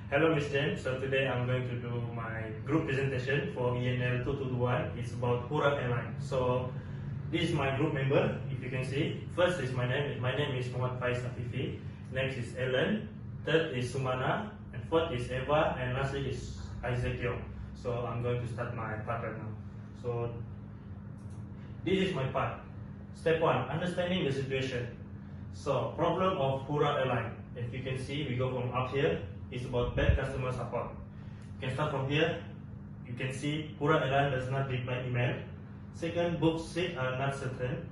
Hello, Ms. Jen. So today I'm going to do my group presentation for ENL 2221. It's about Hurrah Airlines. So this is my group member. If you can see, first is my name. My name is Mohammed Faiz Afifi. Next is Ellen. Third is Sumana. And fourth is Eva. And lastly is Isaac Yong. So I'm going to start my part right now. So this is my part. Step 1, understanding the situation. So problem of Hurrah Airline. If you can see, we go from up here. It's about bad customer support. You can start from here. You can see Hurrah Airline does not reply email. Second, book seats are not certain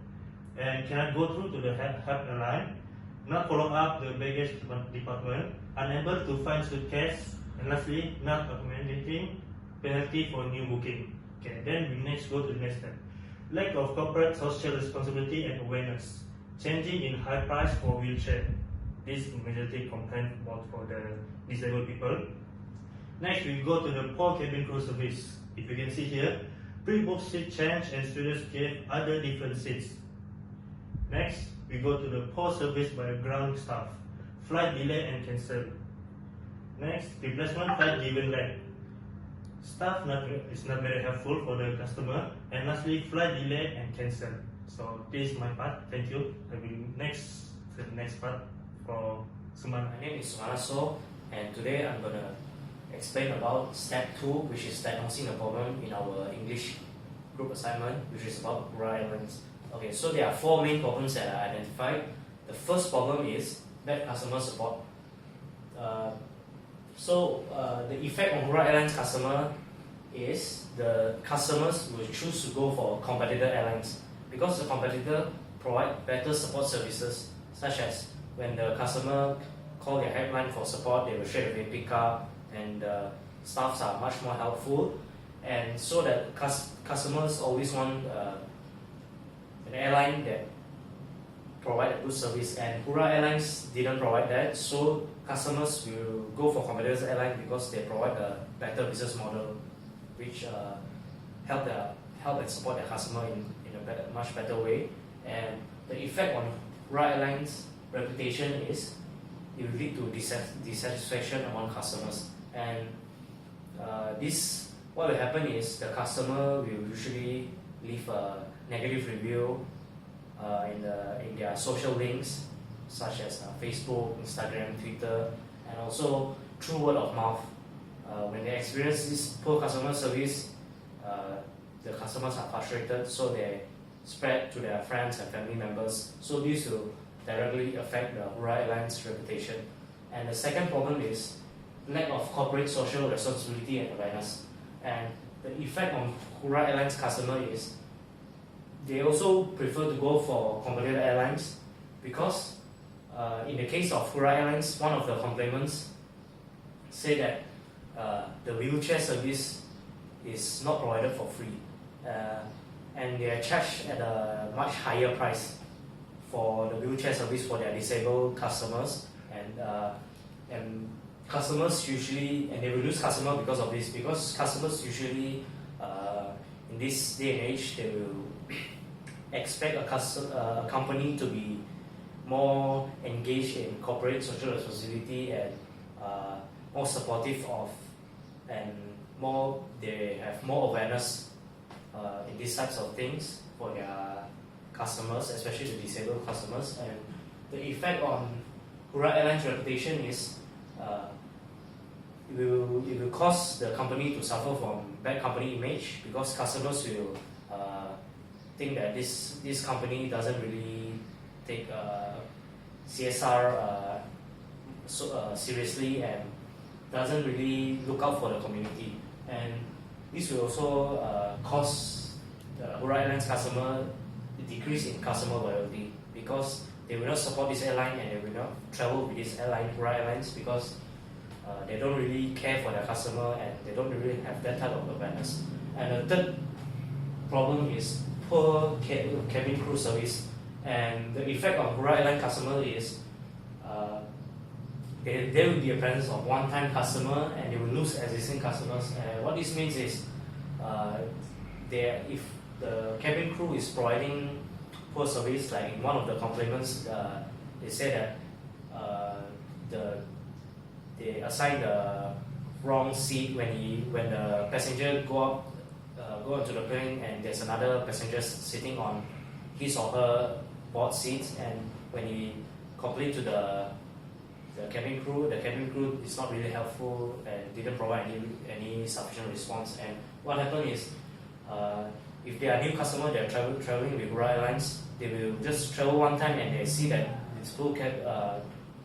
and cannot go through to the help airline. Not follow up the baggage department. Unable to find suitcase. And lastly, not accommodating penalty for new booking. Okay, then we next go to the next step. Lack of corporate social responsibility and awareness. Changing in high price for wheelchair. This is majority complaint about for the disabled people. Next, we go to the poor cabin crew service. If you can see here, pre-booked seat change and students gave other different seats. Next, we go to the poor service by ground staff. Flight delay and cancel. Next, replacement flight given late. Staff is not very helpful for the customer. And lastly, flight delay and cancel. So this is my part. Thank you. I will next to the next part for Sumana. My name is Sumana Soh, and today I'm going to explain about step 2, which is diagnosing the problem in our English group assignment, which is about Hurrah Airlines. Okay, so there are 4 main problems that I identified. The first problem is bad customer support. The effect on Hurrah Airlines customer is the customers will choose to go for competitor airlines because the competitor provide better support services, such as when the customer call their helpline for support, they will straight away pick up, and staffs are much more helpful, and so that customers always want an airline that provide a good service, and Hurrah Airlines didn't provide that, so customers will go for competitors airline because they provide a better business model, which help and support their customer in a much better way. And the effect on Hurrah Airlines reputation is it will lead to dissatisfaction among customers, and what will happen is the customer will usually leave a negative review in their social links such as Facebook, Instagram, Twitter, and also through word of mouth. When they experience this poor customer service, the customers are frustrated, so they spread to their friends and family members. So this will directly affect the Hurrah Airlines reputation. And the second problem is lack of corporate social responsibility and awareness. And the effect on Hurrah Airlines customer is they also prefer to go for competitor airlines because in the case of Hurrah Airlines, one of the complainants say that the wheelchair service is not provided for free, and they are charged at a much higher price for the wheelchair service for their disabled customers, and customers usually, and they will lose customer because of this, because customers usually in this day and age they will expect a company to be more engaged in corporate social responsibility and more supportive of, and they have more awareness in these types of things for their customers, especially the disabled customers. And the effect on Hurrah Airlines reputation is it will cause the company to suffer from bad company image, because customers will think that this company doesn't really take CSR seriously and doesn't really look out for the community, and this will also cause the Hurrah Airlines customer decrease in customer loyalty, because they will not support this airline and they will not travel with this airline, Hurrah Airlines, because they don't really care for their customer and they don't really have that type of awareness. And the third problem is poor cabin crew service, and the effect on Hurrah Airline customer is there will be a presence of one-time customer and they will lose existing customers. And what this means is if the cabin crew is providing poor service, like in one of the complaints, they say that they assign the wrong seat when the passenger go onto the plane and there's another passenger sitting on his or her board seats, and when he complained to the cabin crew is not really helpful and didn't provide any sufficient response. And what happened is, if they are new customer, they are traveling with Hurrah Airlines, they will just travel one time and they see that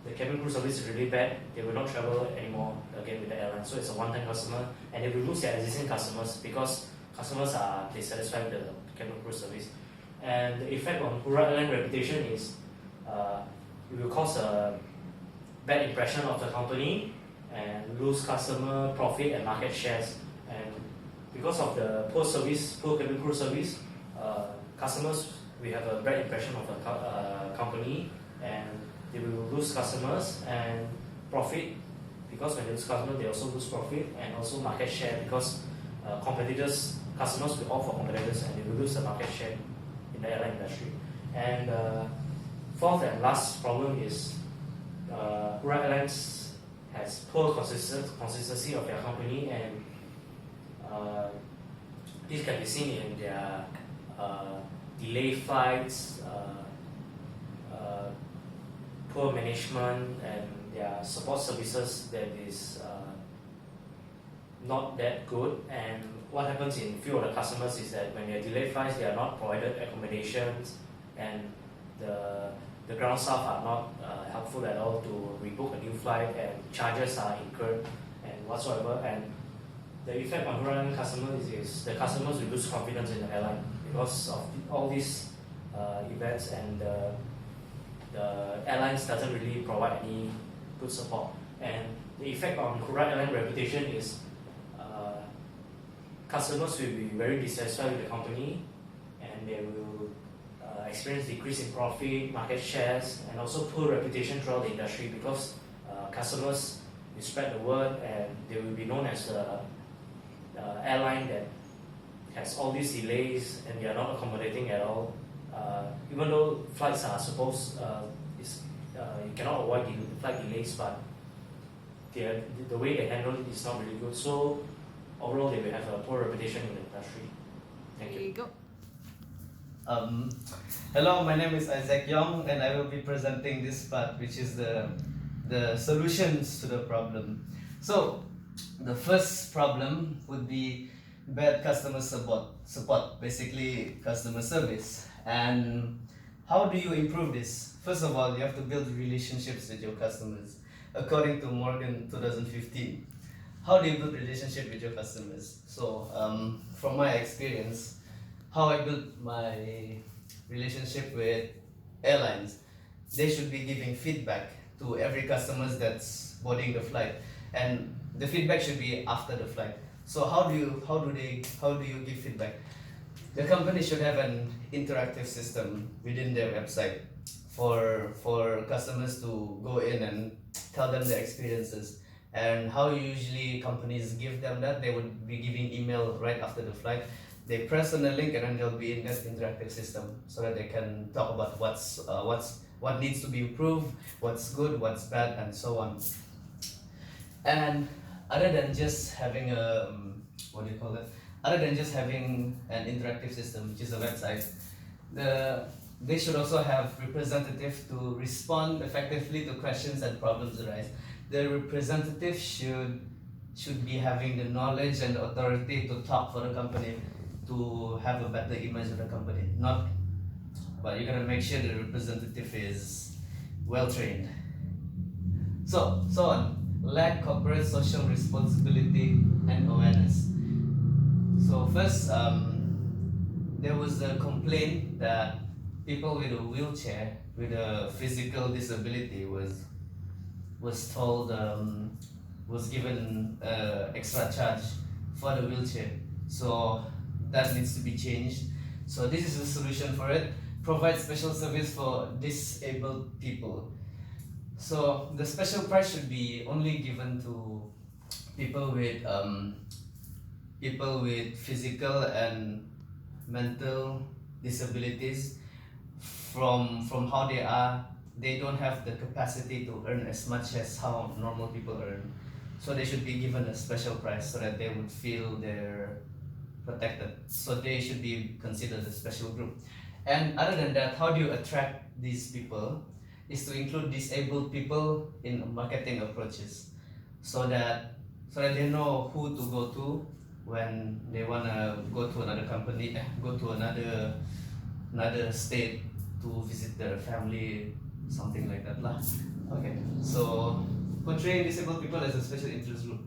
the cabin crew service is really bad, they will not travel anymore again with the airline. So it's a one-time customer, and they will lose their existing customers because customers are dissatisfied with the cabin crew service. And the effect on Hurrah Airline reputation is it will cause a bad impression of the company and lose customer profit and market shares. And because of the poor cabin crew service, customers will have a bad impression of the company, and they will lose customers and profit, because when they lose customers, they also lose profit and also market share, because customers will opt for competitors and they will lose the market share in the airline industry. And fourth and last problem is Hurrah Airlines has poor consistency of their company, and this can be seen in their delayed flights, poor management, and their support services that is not that good. And what happens in few of the customers is that when they are delayed flights, they are not provided accommodations, and the ground staff are not helpful at all to rebook a new flight, and charges are incurred and whatsoever. And the effect on Hurrah customers is the customers will lose confidence in the airline because of all these events, and the airlines doesn't really provide any good support. And the effect on Hurrah Airline reputation is customers will be very dissatisfied with the company, and they will experience decrease in profit, market shares, and also poor reputation throughout the industry, because customers will spread the word and they will be known as the airline that has all these delays and they are not accommodating at all. Even though flights are you cannot avoid the flight delays, but the way they handle it is not really good. So overall, they will have a poor reputation in the industry. Thank you. There you go. Hello, my name is Isaac Yong, and I will be presenting this part, which is the solutions to the problem. So, the first problem would be bad customer support, basically customer service. And how do you improve this? First of all, you have to build relationships with your customers. According to Morgan 2015, how do you build relationship with your customers? So, from my experience, how I built my relationship with airlines, they should be giving feedback to every customer that's boarding the flight, and the feedback should be after the flight. So how do you give feedback? The company should have an interactive system within their website for customers to go in and tell them their experiences. And how usually companies give them that, they would be giving email right after the flight. They press on the link and then they'll be in that interactive system so that they can talk about what needs to be improved, what's good, what's bad, and so on. And other than just having other than just having an interactive system, which is a website, they should also have representatives to respond effectively to questions and problems arise. The representative should be having the knowledge and the authority to talk for the company, to have a better image of the company. But you gotta make sure the representative is well trained. So on. Lack corporate social responsibility and awareness. So first, there was a complaint that people with a wheelchair, with a physical disability, was told was given extra charge for the wheelchair. So that needs to be changed. So this is the solution for it. Provide special service for disabled people. So the special price should be only given to people with physical and mental disabilities from how they are they don't have the capacity to earn as much as how normal people earn. So they should be given a special price so that they would feel they're protected. So they should be considered a special group. And other than that, how do you attract these people? Is to include disabled people in marketing approaches, so that they know who to go to when they wanna go to another company, go to another state to visit their family, something like that lah. Okay, so portraying disabled people as a special interest group.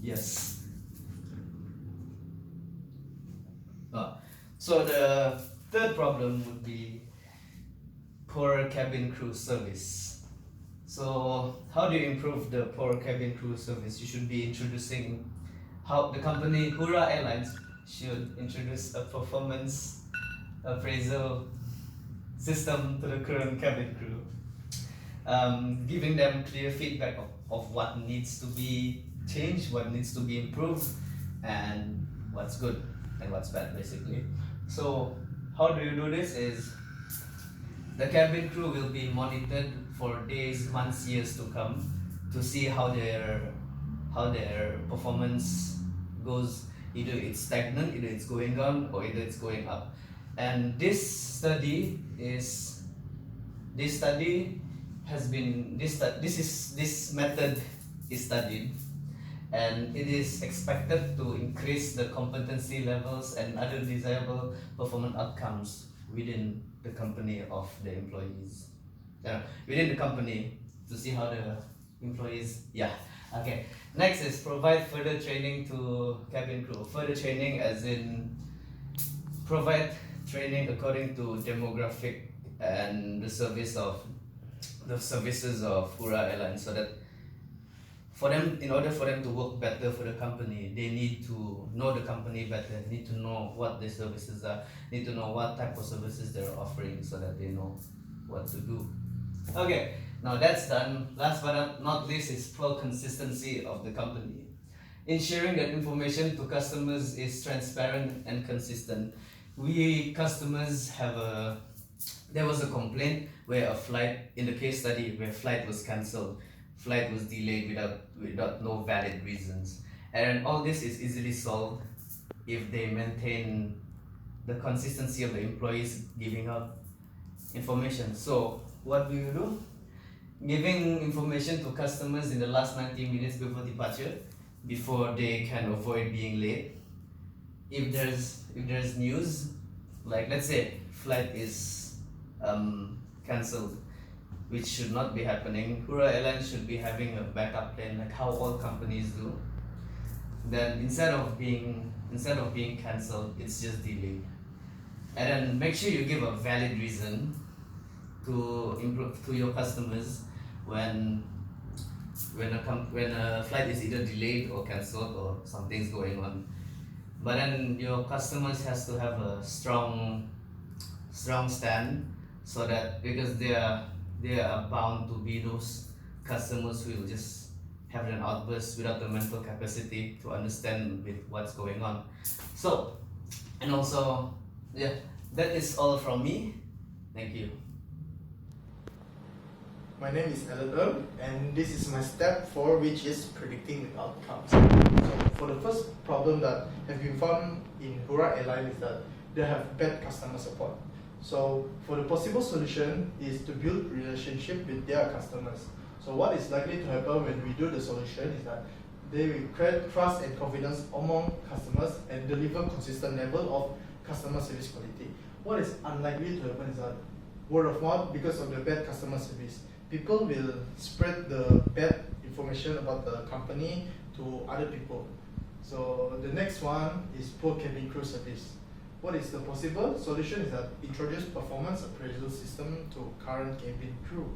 Yes. So the third problem would be poor cabin crew service. So how do you improve the poor cabin crew service? You should be introducing how the company Hurrah Airlines should introduce a performance appraisal system to the current cabin crew, giving them clear feedback of what needs to be changed, what needs to be improved, and what's good and what's bad basically. So how do you do this is the cabin crew will be monitored for days, months, years to come to see how their performance goes. Either it's stagnant, either it's going down, or either it's going up. And this method is studied, and it is expected to increase the competency levels and other desirable performance outcomes within the company of the employees. Within the company, to see how the employees. Okay. Next is provide further training to cabin crew. Further training as in provide training according to demographic and the services of Hurrah Airlines, so that in order for them to work better for the company, they need to know the company better, need to know what the services are, need to know what type of services they're offering, so that they know what to do. Okay, now that's done. Last but not least is poor consistency of the company. Ensuring that information to customers is transparent and consistent. We customers there was a complaint where a flight, in the case study, where flight was cancelled, flight was delayed without no valid reasons. And all this is easily solved if they maintain the consistency of the employees giving out information. So what we will do? Giving information to customers in the last 90 minutes before departure, before they can avoid being late. If there's news, like let's say flight is cancelled, which should not be happening, Hurrah Airlines should be having a backup plan, like how all companies do. Then instead of being cancelled, it's just delayed. And then make sure you give a valid reason to improve to your customers when a flight is either delayed or cancelled or something's going on. But then your customers has to have a strong stand, so that because they are bound to be those customers who will just have an outburst without the mental capacity to understand with what's going on. So, and also, that is all from me. Thank you. My name is Alan, and this is my step 4, which is predicting the outcomes. So for the first problem that has been found in Hurrah Airlines is that they have bad customer support. So for the possible solution is to build relationship with their customers. So what is likely to happen when we do the solution is that they will create trust and confidence among customers and deliver consistent level of customer service quality. What is unlikely to happen is that word of mouth, because of the bad customer service, people will spread the bad information about the company to other people. So the next one is poor cabin crew service. What is the possible solution is that introduce performance appraisal system to current cabin crew.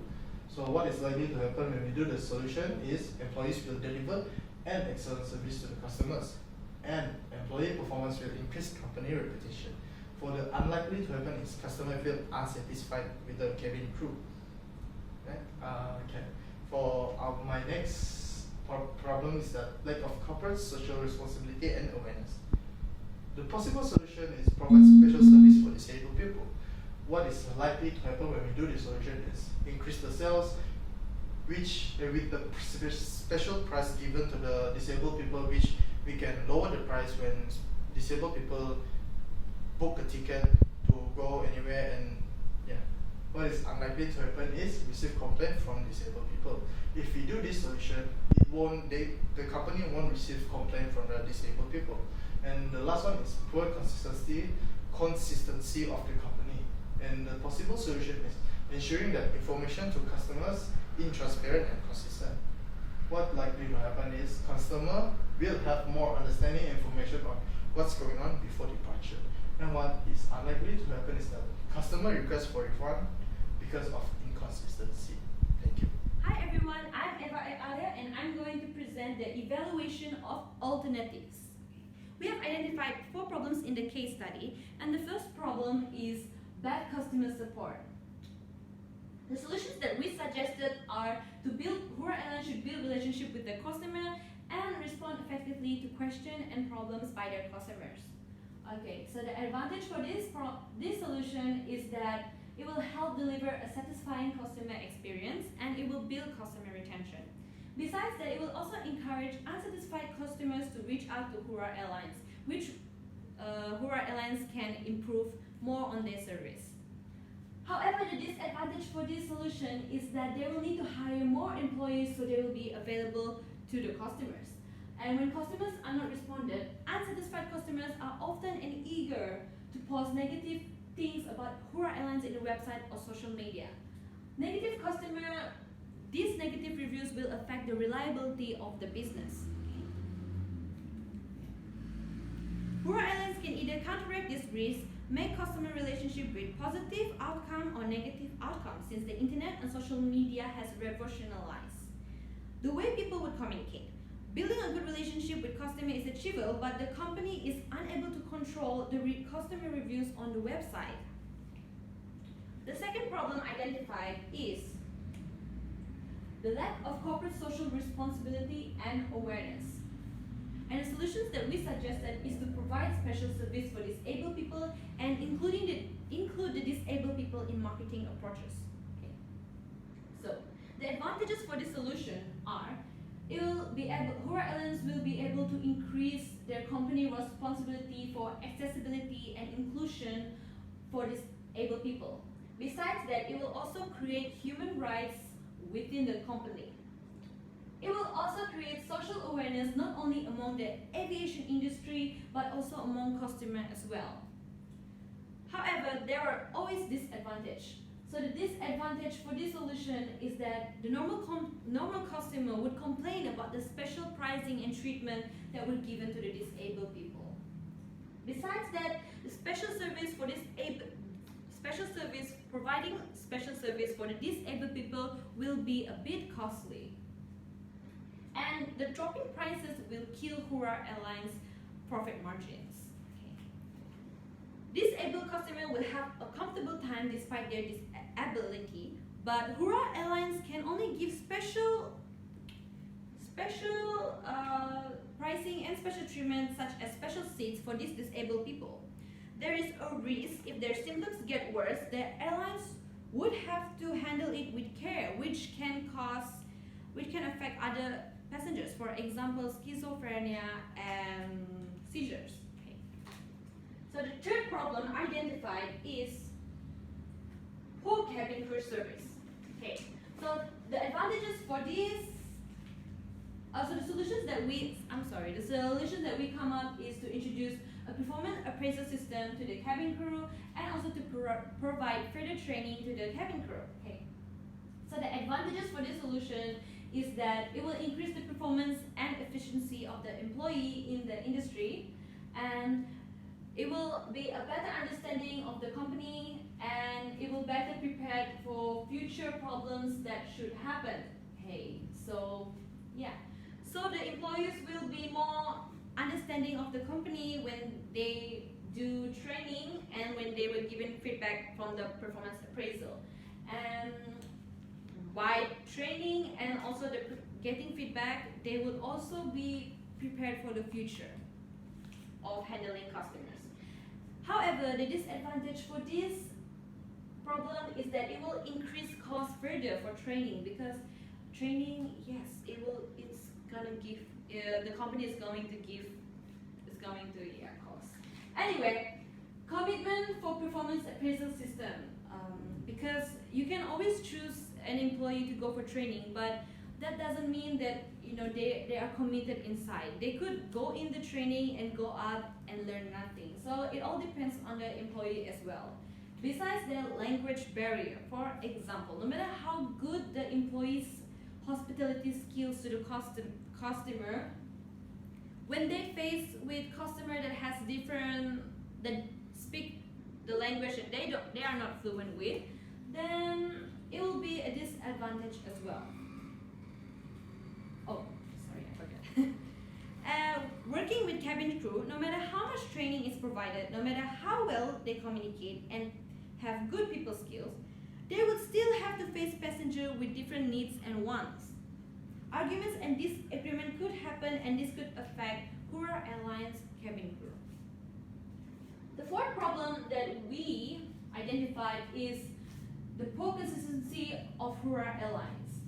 So what is likely to happen when we do the solution is employees will deliver an excellent service to the customers, and employee performance will increase company reputation. For the unlikely to happen is customer feel unsatisfied with the cabin crew. Okay. For my next problem is that lack of corporate social responsibility and awareness. The possible solution is provide special service for disabled people. what is likely to happen when we do this solution is increase the sales, which with the special price given to the disabled people, which we can lower the price when disabled people book a ticket to go anywhere. And yeah, what is unlikely to happen is receive complaint from disabled people. If we do this solution, the company won't receive complaint from the disabled people. And the last one is poor consistency of the company. And the possible solution is ensuring that information to customers is transparent and consistent. What likely to happen is customer will have more understanding and information on what's going on before departure. And what is unlikely to happen is that customer requests for refund because of inconsistency. Thank you. Hi everyone, I'm Eva Aaliyah and I'm going to present the evaluation of alternatives. We have identified 4 problems in the case study, and the first problem is bad customer support. The solutions that we suggested are to Hurrah Airlines should build relationship with the customer and respond effectively to questions and problems by their customers. Okay, so the advantage for this solution is that it will help deliver a satisfying customer experience and it will build customer retention. Besides that, it will also encourage unsatisfied customers to reach out to Hurrah Airlines, which Hurrah Airlines can improve more on their service. However, the disadvantage for this solution is that they will need to hire more employees so they will be available to the customers. And when customers are not responded, unsatisfied customers are often and eager to post negative things about Hurrah Airlines in the website or social media. These negative reviews will affect the reliability of the business. Hurrah Airlines can either counteract this risk, make customer relationship with positive outcome or negative outcome, since the internet and social media has revolutionized the way people would communicate. Building a good relationship with customer is achievable, but the company is unable to control the customer reviews on the website. The second problem identified is the lack of corporate social responsibility and awareness. And the solutions that we suggested is to provide special service for disabled people and include the disabled people in marketing approaches. Okay. So the advantages for this solution are Hurrah Airlines will be able to increase their company responsibility for accessibility and inclusion for disabled people. Besides that, it will also create human rights within the company. It will also create social awareness not only among the aviation industry but also among customers as well. However, there are always disadvantages. So the disadvantage for this solution is that the normal customer would complain about the special pricing and treatment that were given to the disabled people. Besides that, the providing special service for the disabled people will be a bit costly. And the dropping prices will kill Hurrah Airlines' profit margins. Disabled customers will have a comfortable time despite their disability, but Hurrah Airlines can only give special pricing and special treatment, such as special seats for these disabled people. There is a risk if their symptoms get worse, the airlines would have to handle it with care, which can affect other passengers, for example, schizophrenia and seizures. Okay. So the third problem identified is poor cabin crew service. Okay. So the advantages for this, the solutions that we come up is to introduce a performance appraisal system to the cabin crew and also to provide further training to the cabin crew. Okay. So the advantages for this solution is that it will increase the performance and efficiency of the employee in the industry, and it will be a better understanding of the company, and it will better prepare for future problems that should happen. Okay, so yeah. So the employees will be more understanding of the company when they do training and when they were given feedback from the performance appraisal. And by training and also getting feedback, they will also be prepared for the future of handling customers. However, the disadvantage for this problem is that it will increase cost further for training, because training, yes, it's gonna give, the company is going to give, cost. Anyway, commitment for performance appraisal system, because you can always choose an employee to go for training, but that doesn't mean that they are committed inside. They could go in the training and go out and learn nothing. So it all depends on the employee as well. Besides the language barrier, for example, no matter how good the employee's hospitality skills to the customer, when they face with customer that speak the language that they are not fluent with, then it will be a disadvantage as well. Oh, sorry, I forgot. Working with cabin crew, no matter how much training is provided, no matter how well they communicate and have good people skills, they would still have to face passengers with different needs and wants. Arguments and disagreement could happen, and this could affect Hurrah Airlines cabin crew. The fourth problem that we identified is the poor consistency of Hurrah Airlines.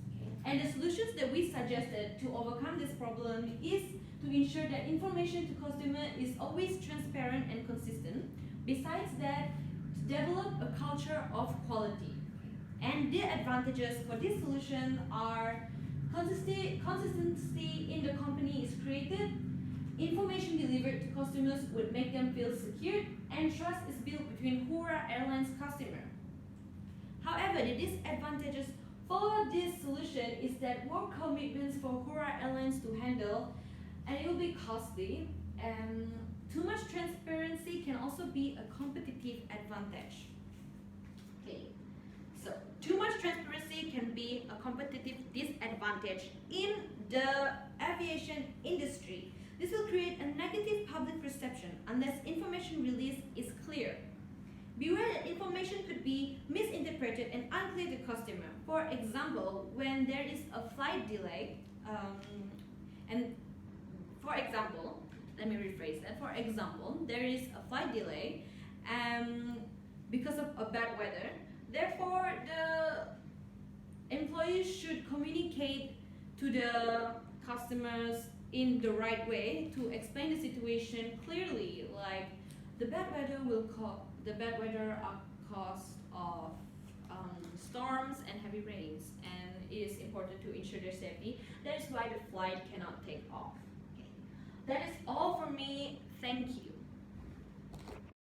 And the solutions that we suggested to overcome this problem is to ensure that information to customer is always transparent and consistent. Besides that, to develop a culture of quality. And the advantages for this solution are consistency in the company is created, information delivered to customers would make them feel secure, and trust is built between Hurrah Airlines customer. However, the disadvantages for this solution is that more commitments for Hurrah Airlines to handle, and it will be costly, and too much transparency can also be a competitive advantage. Okay, so too much transparency can be a competitive disadvantage in the aviation industry. This will create a negative public perception unless information release is clear. Beware that information could be misinterpreted and unclear to customer. For example, when there is a flight delay, let me rephrase that. For example, there is a flight delay because of a bad weather. Therefore, the employees should communicate to the customers in the right way to explain the situation clearly, like the bad weather are caused of storms and heavy rains, and it is important to ensure their safety. That is why the flight cannot take off. Okay. That is all for me. Thank you.